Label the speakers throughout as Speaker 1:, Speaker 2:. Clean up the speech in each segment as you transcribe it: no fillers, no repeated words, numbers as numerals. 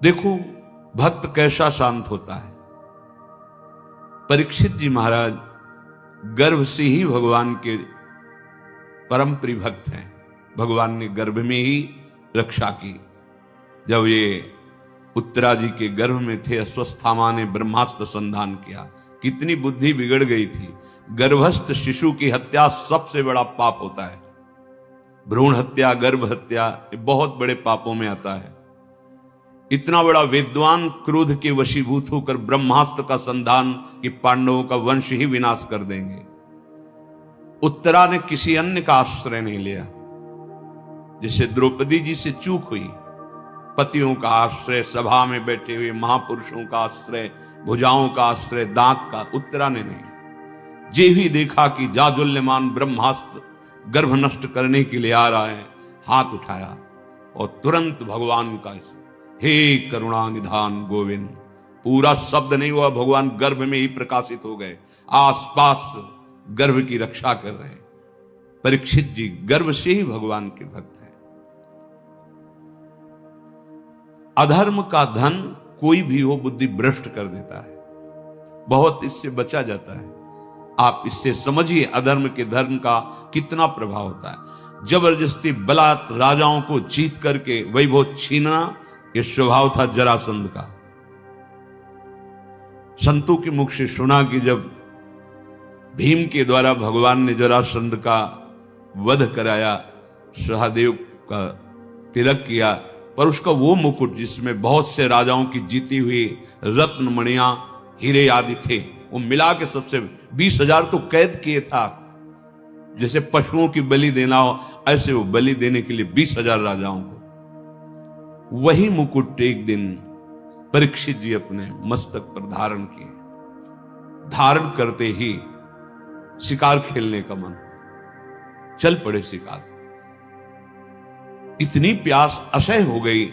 Speaker 1: देखो भक्त कैसा शांत होता है। परीक्षित जी महाराज गर्भ से ही भगवान के परम प्रिय भक्त हैं। भगवान ने गर्भ में ही रक्षा की। जब ये उत्तरा जी के गर्भ में थे, अश्वस्थामा ने ब्रह्मास्त्र संधान किया। कितनी बुद्धि बिगड़ गई थी। गर्भस्थ शिशु की हत्या सबसे बड़ा पाप होता है। भ्रूण हत्या, गर्भ हत्या, ये बहुत बड़े पापों में आता है। इतना बड़ा विद्वान क्रोध के वशीभूत होकर ब्रह्मास्त्र का संधान कि पांडवों का वंश ही विनाश कर देंगे। उत्तरा ने किसी अन्य का आश्रय नहीं लिया। जैसे द्रौपदी जी से चूक हुई, पतियों का आश्रय, सभा में बैठे हुए महापुरुषों का आश्रय, भुजाओं का आश्रय, दांत का, उत्तरा ने नहीं। जे ही देखा कि जाजुल्यमान ब्रह्मास्त्र गर्भ नष्ट करने के लिए आ रहा है, हाथ उठाया और तुरंत भगवान का हे करुणा निधान गोविंद, पूरा शब्द नहीं हुआ, भगवान गर्भ में ही प्रकाशित हो गए। आसपास गर्भ की रक्षा कर रहे हैं। परीक्षित जी गर्भ से ही भगवान के भक्त हैं। अधर्म का धन कोई भी हो बुद्धि भ्रष्ट कर देता है, बहुत इससे बचा जाता है। आप इससे समझिए अधर्म के धर्म का कितना प्रभाव होता है। जबरदस्ती बलात् राजाओं को जीत करके वैभव छीनना, यह स्वभाव था जरासंध का। संतों के मुख से सुना कि जब भीम के द्वारा भगवान ने जरासंध का वध कराया, सहदेव का तिलक किया, पर उसका वो मुकुट जिसमें बहुत से राजाओं की जीती हुई रत्न मणियां, हीरे आदि थे, वो मिला के सबसे 20,000 तो कैद किए था। जैसे पशुओं की बलि देना हो, ऐसे वो बलि देने के लिए 20,000 राजाओं को। वही मुकुट एक दिन परीक्षित जी अपने मस्तक पर धारण किए। धारण करते ही शिकार खेलने का मन, चल पड़े शिकार। इतनी प्यास असह्य हो गई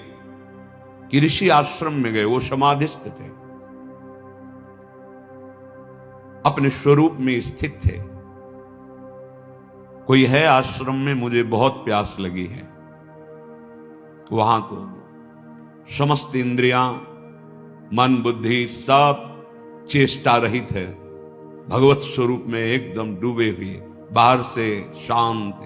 Speaker 1: कि ऋषि आश्रम में गए। वो समाधिस्थ थे, अपने स्वरूप में स्थित थे। कोई है आश्रम में, मुझे बहुत प्यास लगी है। वहां तो समस्त इंद्रियां, मन, बुद्धि सब चेष्टा रहित है, भगवत स्वरूप में एकदम डूबे हुए, बाहर से शांत,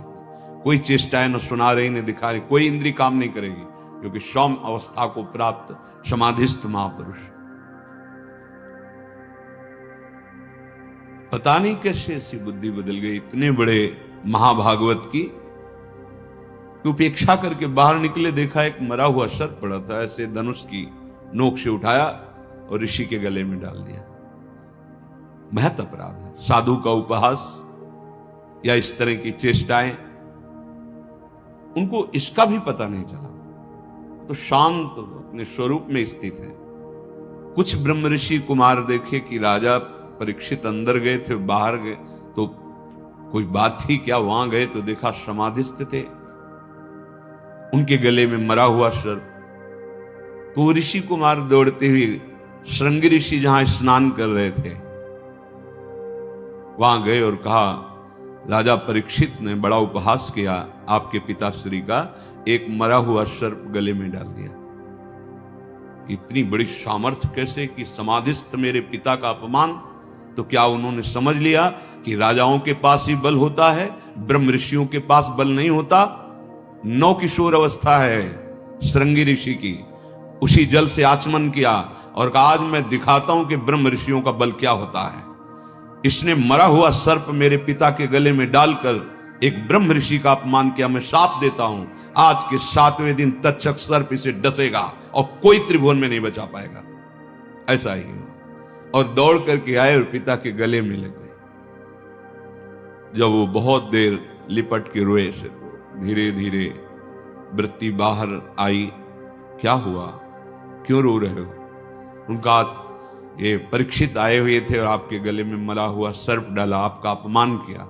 Speaker 1: कोई चेष्टाएं न सुना रही न दिखा रही, कोई इंद्री काम नहीं करेगी, क्योंकि सौम अवस्था को प्राप्त समाधिस्थ महापुरुष। पता नहीं कैसे ऐसी बुद्धि बदल गई इतने बड़े महाभागवत की, उपेक्षा करके बाहर निकले, देखा एक मरा हुआ सर्प पड़ा था, ऐसे धनुष की नोक से उठाया और ऋषि के गले में डाल दिया। महत अपराध है। साधु का उपहास या इस तरह की चेष्टाएं, उनको इसका भी पता नहीं चला, तो शांत अपने स्वरूप में स्थित है। कुछ ब्रह्म ऋषि कुमार देखे कि राजा परीक्षित अंदर गए थे, बाहर गए तो कोई बात थी क्या, वहां गए तो देखा समाधिस्थ थे, उनके गले में मरा हुआ सर्प। तो ऋषि कुमार दौड़ते हुए श्रृंगी ऋषि जहां स्नान कर रहे थे वहां गए और कहा, राजा परीक्षित ने बड़ा उपहास किया आपके पिताश्री का, एक मरा हुआ सर्प गले में डाल दिया। इतनी बड़ी सामर्थ्य कैसे कि समाधिस्थ मेरे पिता का अपमान। तो क्या उन्होंने समझ लिया कि राजाओं के पास ही बल होता है, ब्रह्म ऋषियों के पास बल नहीं होता? नौ किशोर अवस्था है श्रृंगी ऋषि की, उसी जल से आचमन किया और कहा आज मैं दिखाता हूं कि ब्रह्म ऋषियों का बल क्या होता है। इसने मरा हुआ सर्प मेरे पिता के गले में डालकर एक ब्रह्म ऋषि का अपमान किया। मैं शाप देता हूं, आज के 7वें दिन तक्षक सर्प इसे डसेगा और कोई त्रिभुवन में नहीं बचा पाएगा। ऐसा ही हुआ और दौड़ करके आए और पिता के गले में लग गए। जब वो बहुत देर लिपट के रोए से, तो धीरे धीरे वृत्ति बाहर आई। क्या हुआ, क्यों रो रहे हो? उनका ये परीक्षित आए हुए थे और आपके गले में मरा हुआ सर्प डाला, आपका अपमान किया।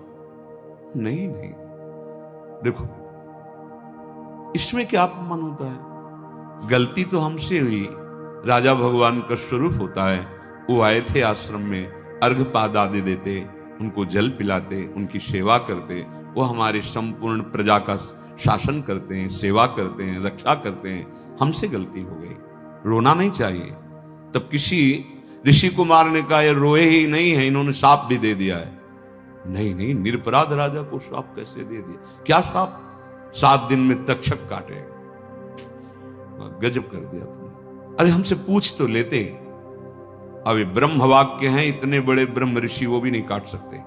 Speaker 1: नहीं नहीं, देखो इसमें क्या अपमान होता है? गलती तो हमसे हुई, राजा भगवान का स्वरूप होता है। वो आए थे आश्रम में, अर्घपाद आदि देते, उनको जल पिलाते, उनकी सेवा करते। वो हमारे संपूर्ण प्रजा का शासन करते हैं, सेवा करते हैं, रक्षा करते हैं। हमसे गलती हो गई, रोना नहीं चाहिए। तब किसी ऋषि कुमार ने कहा, ये रोए ही नहीं है, इन्होंने शाप भी दे दिया है। नहीं नहीं, निरपराध राजा को शाप कैसे दे दिया? क्या शाप? 7 दिन में तक्षक काटेगा। गजब कर दिया तुमने। अरे हमसे पूछ तो लेते। अब ये ब्रह्म वाक्य हैं, इतने बड़े ब्रह्म ऋषि वो भी नहीं काट सकते।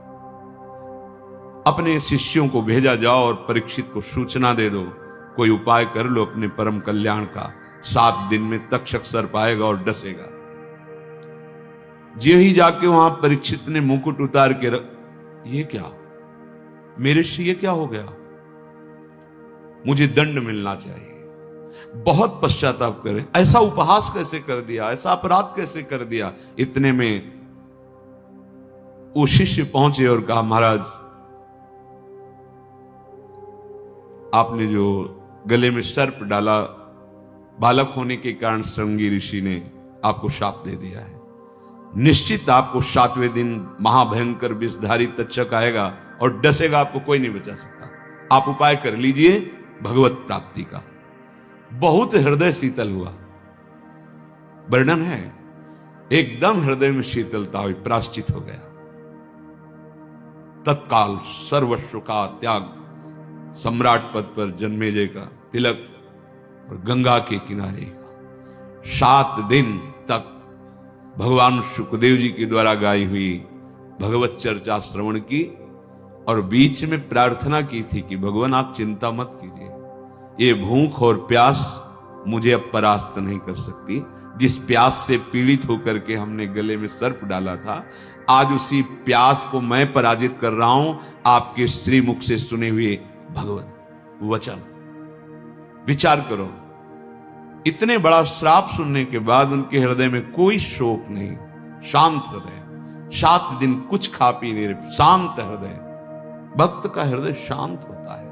Speaker 1: अपने शिष्यों को भेजा जाओ और परीक्षित को सूचना दे दो, कोई उपाय कर लो अपने परम कल्याण का। 7 दिन में तक्षक सर्प आएगा और डसेगा। जे ही जाके वहां परीक्षित ने मुकुट उतार के ये क्या मेरे से, ये क्या हो गया? मुझे दंड मिलना चाहिए। बहुत पश्चाताप करें, ऐसा उपहास कैसे कर दिया, ऐसा अपराध कैसे कर दिया। इतने में वो शिष्य पहुंचे और कहा, महाराज आपने जो गले में सर्प डाला, बालक होने के कारण श्रृंगी ऋषि ने आपको शाप दे दिया है। निश्चित आपको 7वें दिन महाभयंकर विषधारी तक्षक आएगा और डसेगा, आपको कोई नहीं बचा सकता। आप उपाय कर लीजिए भगवत प्राप्ति का। बहुत हृदय शीतल हुआ। वर्णन है, एकदम हृदय में शीतलता हुई, प्राश्चित हो गया। तत्काल सर्वस्व का त्याग, सम्राट पद पर जन्मेजय का तिलक और गंगा के किनारे का। 7 दिन तक भगवान सुखदेव जी के द्वारा गाई हुई भगवत चर्चा श्रवण की और बीच में प्रार्थना की थी कि भगवान आप चिंता मत कीजिए, ये भूख और प्यास मुझे अब परास्त नहीं कर सकती। जिस प्यास से पीड़ित होकर के हमने गले में सर्प डाला था, आज उसी प्यास को मैं पराजित कर रहा हूं आपके श्रीमुख से सुने हुए भगवत वचन। विचार करो, इतने बड़ा श्राप सुनने के बाद उनके हृदय में कोई शोक नहीं, शांत हृदय। 7 दिन कुछ खा पी नहीं रहे, शांत हृदय। भक्त का हृदय शांत होता है।